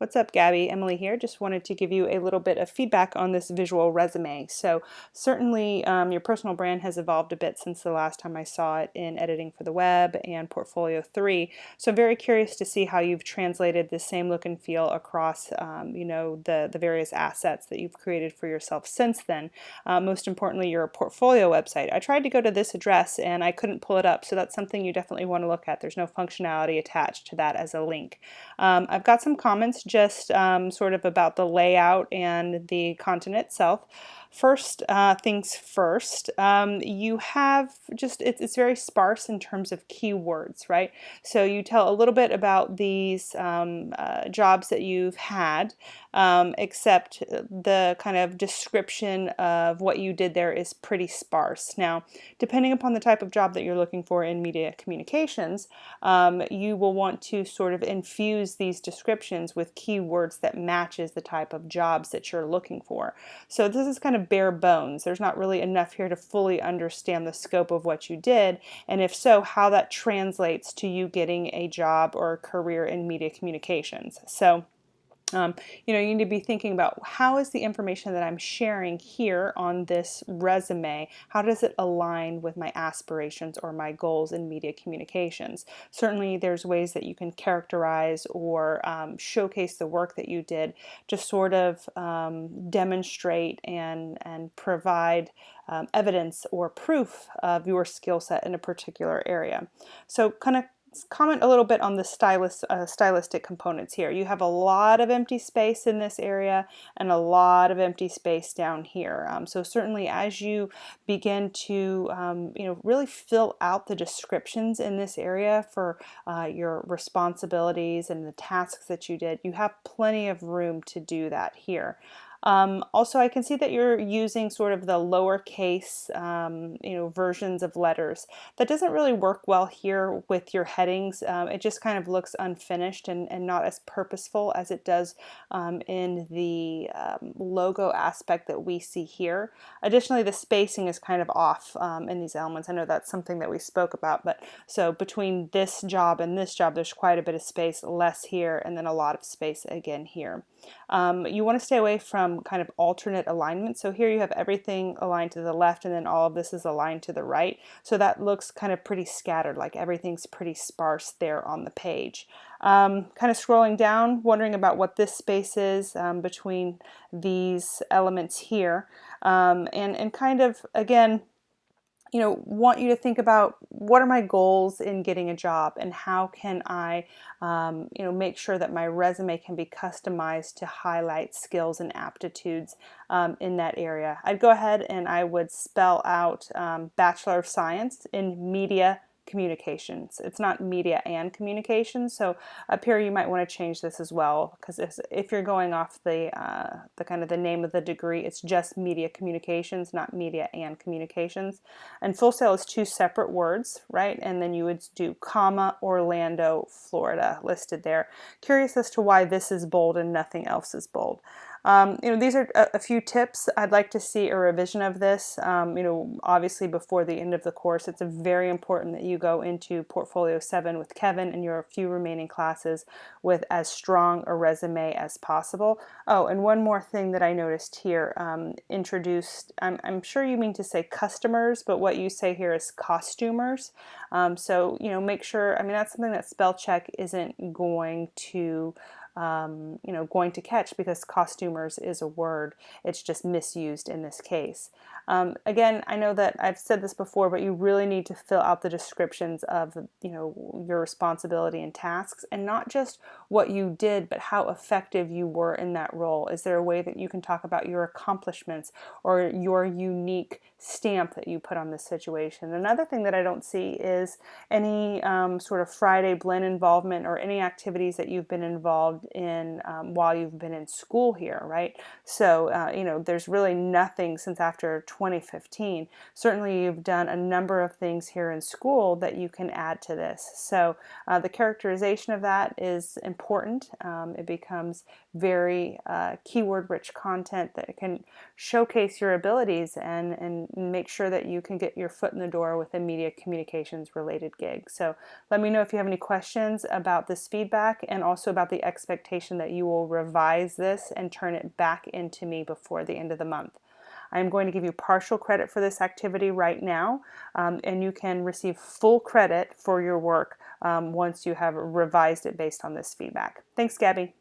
What's up, Gabby? Emily here. Just wanted to give you a little bit of feedback on this visual resume. So certainly your personal brand has evolved a bit since the last time I saw it in Editing for the Web and Portfolio 3. So I'm very curious to see how you've translated the same look and feel across the various assets that you've created for yourself since then. Most importantly, your portfolio website. I tried to go to this address and I couldn't pull it up, so that's something you definitely want to look at. There's no functionality attached to that as a link. I've got some comments just sort of about the layout and the content itself. First things first, you have just, it's very sparse in terms of keywords, right? So you tell a little bit about these jobs that you've had, except the kind of description of what you did there is pretty sparse. Now, depending upon the type of job that you're looking for in media communications, you will want to sort of infuse these descriptions with keywords that matches the type of jobs that you're looking for. So this is kind of bare bones. There's not really enough here to fully understand the scope of what you did, and if so, how that translates to you getting a job or a career in media communications. So you need to be thinking about, how is the information that I'm sharing here on this resume, how does it align with my aspirations or my goals in media communications? Certainly there's ways that you can characterize or showcase the work that you did to sort of demonstrate and provide evidence or proof of your skill set in a particular area. So kind of comment a little bit on the stylistic components here. You have a lot of empty space in this area and a lot of empty space down here. So certainly as you begin to really fill out the descriptions in this area for your responsibilities and the tasks that you did, you have plenty of room to do that here. Also, I can see that you're using sort of the lowercase, versions of letters. That doesn't really work well here with your headings. It just kind of looks unfinished and not as purposeful as it does in the logo aspect that we see here. Additionally, the spacing is kind of off in these elements. I know that's something that we spoke about, but so between this job and this job, there's quite a bit of space, less here, and then a lot of space again here. You want to stay away from kind of alternate alignment. So here you have everything aligned to the left and then all of this is aligned to the right. So that looks kind of pretty scattered, like everything's pretty sparse there on the page. Kind of scrolling down, wondering about what this space is between these elements here. And kind of, again, want you to think about, what are my goals in getting a job and how can I make sure that my resume can be customized to highlight skills and aptitudes in that area. I'd go ahead and I would spell out Bachelor of Science in Media Communications. It's not media and communications, so up here you might want to change this as well, because if you're going off the kind of the name of the degree, it's just media communications, not media and communications. And Full Sail is two separate words, right? And then you would do comma Orlando, Florida listed there. Curious as to why this is bold and nothing else is bold. These are a few tips. I'd like to see a revision of this, obviously before the end of the course. It's very important that you go into Portfolio 7 with Kevin and your few remaining classes with as strong a resume as possible. Oh, and one more thing that I noticed here, introduced, I'm sure you mean to say customers, but what you say here is costumers. So, make sure, that's something that spell check isn't going to catch, because costumers is a word. It's just misused in this case. Again, I know that I've said this before, but you really need to fill out the descriptions of your responsibility and tasks, and not just what you did, but how effective you were in that role. Is there a way that you can talk about your accomplishments or your unique stamp that you put on this situation? Another thing that I don't see is any sort of Friday blend involvement or any activities that you've been involved in while you've been in school here, right? So, there's really nothing since after 2015. Certainly you've done a number of things here in school that you can add to this. So the characterization of that is important. It becomes very keyword-rich content that can showcase your abilities and make sure that you can get your foot in the door with a media communications related gig. So let me know if you have any questions about this feedback and also about the expectations expectation that you will revise this and turn it back into me before the end of the month. I'm going to give you partial credit for this activity right now, and you can receive full credit for your work once you have revised it based on this feedback. Thanks, Gabby.